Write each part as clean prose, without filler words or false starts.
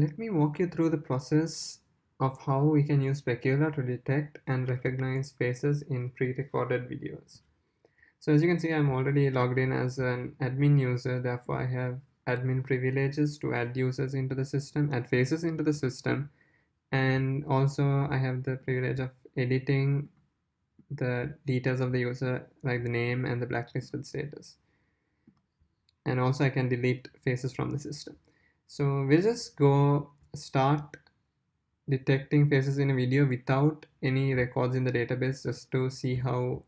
Let me walk you through the process of how we can use Specula to detect and recognize faces in pre-recorded videos. So as you can see, I'm already logged in as an admin user, therefore I have admin privileges to add users into the system, add faces into the system, and also I have the privilege of editing the details of the user, like the name and the blacklisted status. And also I can delete faces from the system. So we'll just go start detecting faces in a video without any records in the database, just to see how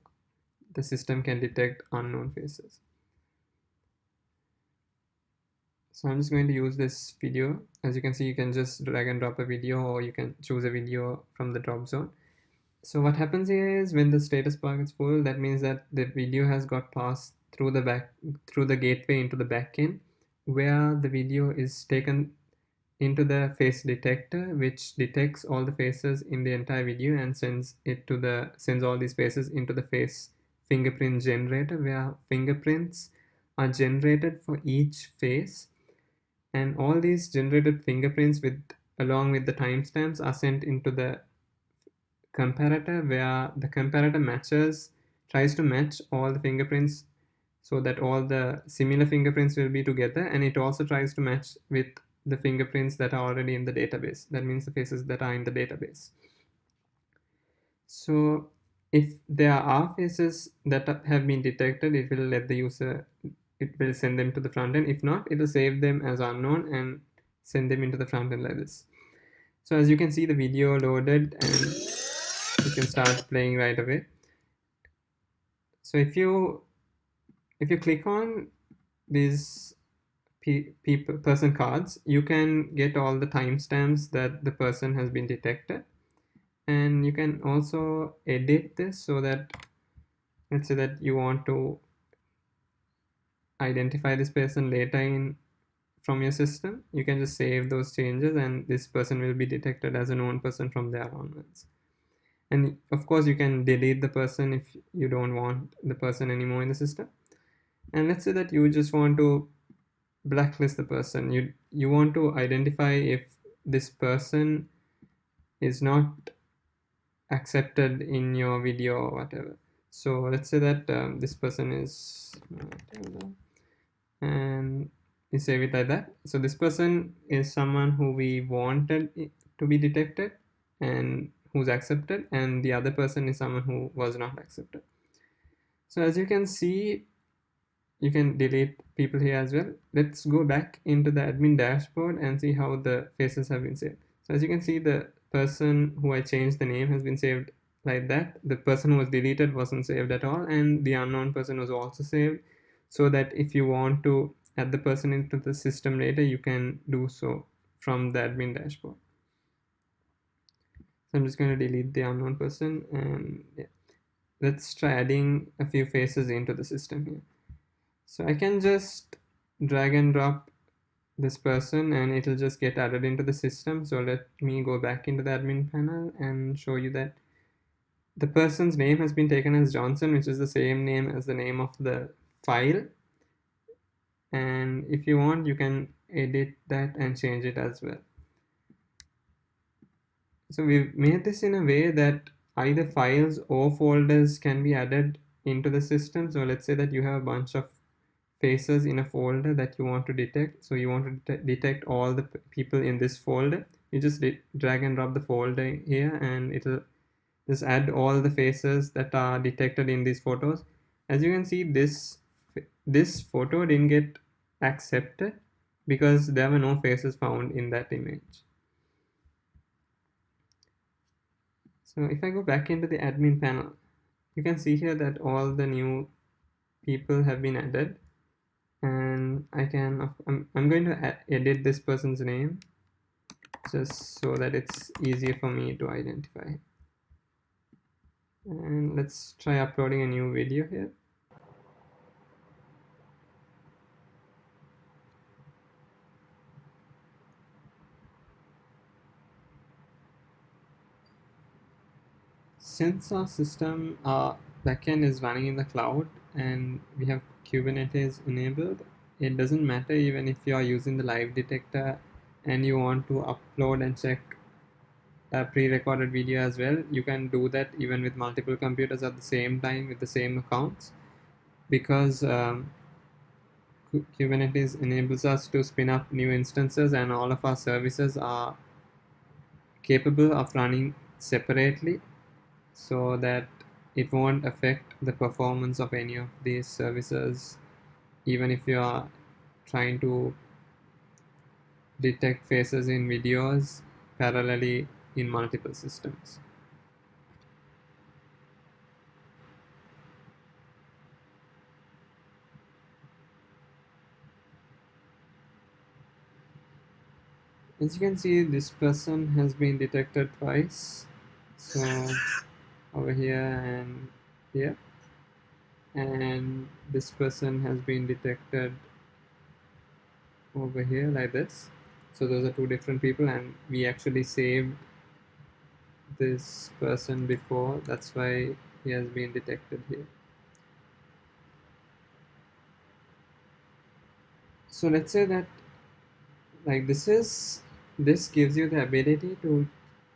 the system can detect unknown faces. So I'm just going to use this video. As you can see, you can just drag and drop a video, or you can choose a video from the drop zone. So what happens here is when the status bar is full, that means that the video has got passed through the gateway into the backend, where the video is taken into the face detector, which detects all the faces in the entire video and sends all these faces into the face fingerprint generator, where fingerprints are generated for each face, and all these generated fingerprints along with the timestamps are sent into the comparator, where the comparator tries to match all the fingerprints so that all the similar fingerprints will be together, and it also tries to match with the fingerprints that are already in the database. That means the faces that are in the database. So if there are faces that have been detected, it will send them to the front end. If not, it will save them as unknown and send them into the front end like this. So as you can see, the video loaded and you can start playing right away. So if you click on these person cards, you can get all the timestamps that the person has been detected, and you can also edit this so that, let's say that you want to identify this person later in from your system, you can just save those changes and this person will be detected as a known person from there onwards. And of course you can delete the person if you don't want the person anymore in the system. And let's say that you just want to blacklist the person. You want to identify if this person is not accepted in your video or whatever. So let's say that this person is and you save it like that. So this person is someone who we wanted to be detected and who's accepted, and the other person is someone who was not accepted. So as you can see, you can delete people here as well. Let's go back into the admin dashboard and see how the faces have been saved. So as you can see, the person who I changed the name has been saved like that. The person who was deleted wasn't saved at all, and the unknown person was also saved, so that if you want to add the person into the system later, you can do so from the admin dashboard. So I'm just going to delete the unknown person, and yeah, let's try adding a few faces into the system here. So I can just drag and drop this person and it'll just get added into the system. So let me go back into the admin panel and show you that the person's name has been taken as Johnson, which is the same name as the name of the file. And if you want, you can edit that and change it as well. So we've made this in a way that either files or folders can be added into the system. So let's say that you have a bunch of faces in a folder that you want to detect. So you want to detect all the people in this folder. You just drag and drop the folder here and it'll just add all the faces that are detected in these photos. As you can see, this photo didn't get accepted because there were no faces found in that image. So if I go back into the admin panel, you can see here that all the new people have been added, and I'm going to edit this person's name just so that it's easier for me to identify. And let's try uploading a new video here. Since our backend is running in the cloud and we have Kubernetes enabled, it doesn't matter even if you are using the live detector and you want to upload and check a pre-recorded video as well, you can do that even with multiple computers at the same time with the same accounts, because Kubernetes enables us to spin up new instances, and all of our services are capable of running separately, so that it won't affect the performance of any of these services, even if you are trying to detect faces in videos parallelly in multiple systems. As you can see, this person has been detected twice. So over here and here. And this person has been detected over here like this. So those are two different people, and we actually saved this person before. That's why he has been detected here. So let's say that like this gives you the ability to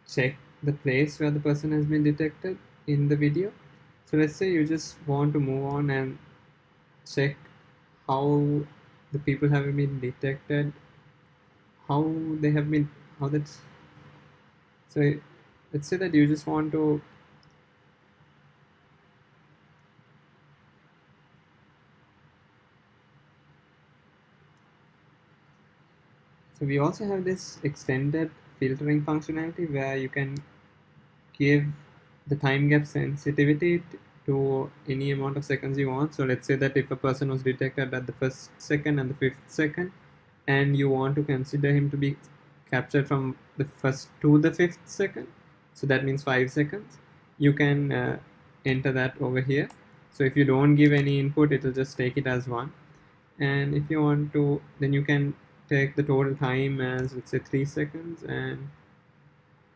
check the place where the person has been detected in the video. So let's say you just want to move on and check how the people have been detected, how they have been, how that's. So let's say that you just want to. So we also have this extended filtering functionality where you can give the time gap sensitivity to any amount of seconds you want. So let's say that if a person was detected at the first second and the fifth second, and you want to consider him to be captured from the first to the fifth second, so that means 5 seconds, you can enter that over here. So if you don't give any input, it will just take it as one. And if you want to, then you can take the total time as, let's say, 3 seconds, and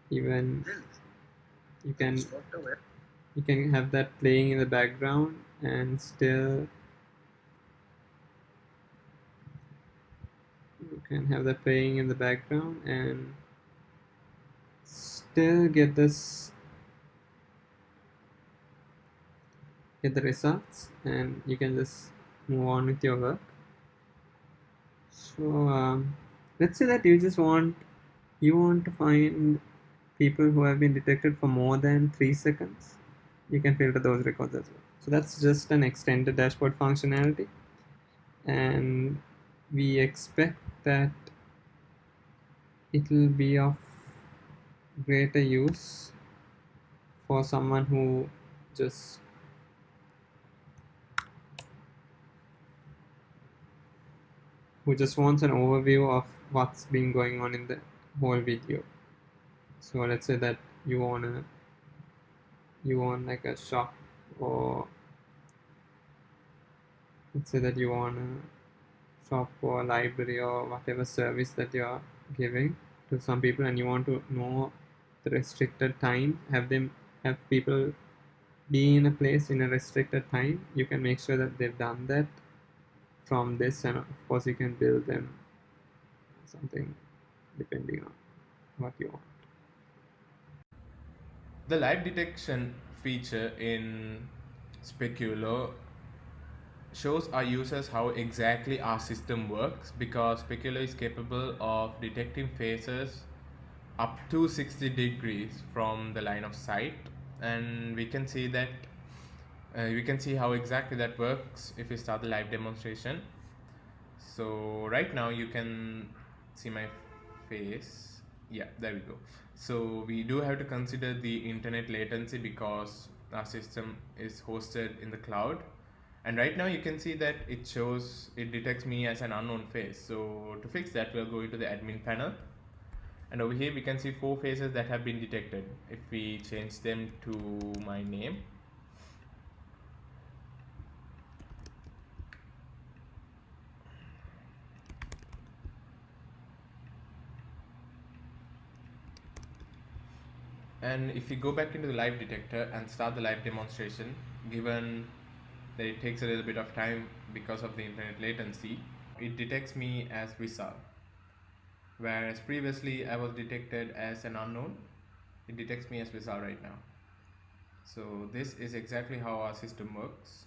even you can have that playing in the background, and still you can have that playing in the background and still get the results, and you can just move on with your work. So let's say that you want to find people who have been detected for more than 3 seconds. You can filter those records as well. So that's just an extended dashboard functionality, and we expect that it will be of greater use for someone just who just wants an overview of what's been going on in the whole video. So let's say that you want like a shop, or let's say that you want a shop or a library or whatever service that you're giving to some people, and you want to know the restricted time, have people be in a place in a restricted time. You can make sure that they've done that from this, and of course you can build them something depending on what you want. The live detection feature in Speculo shows our users how exactly our system works, because Speculo is capable of detecting faces up to 60 degrees from the line of sight, and we can see how exactly that works if we start the live demonstration. So right now you can see my face. Yeah, there we go. So we do have to consider the internet latency because our system is hosted in the cloud, and right now you can see that it detects me as an unknown face. So to fix that, we'll go into the admin panel, and over here we can see 4 faces that have been detected. If we change them to my name, and if we go back into the live detector and start the live demonstration, given that it takes a little bit of time because of the internet latency, it detects me as Vishal. Whereas previously I was detected as an unknown, it detects me as Vishal right now. So this is exactly how our system works.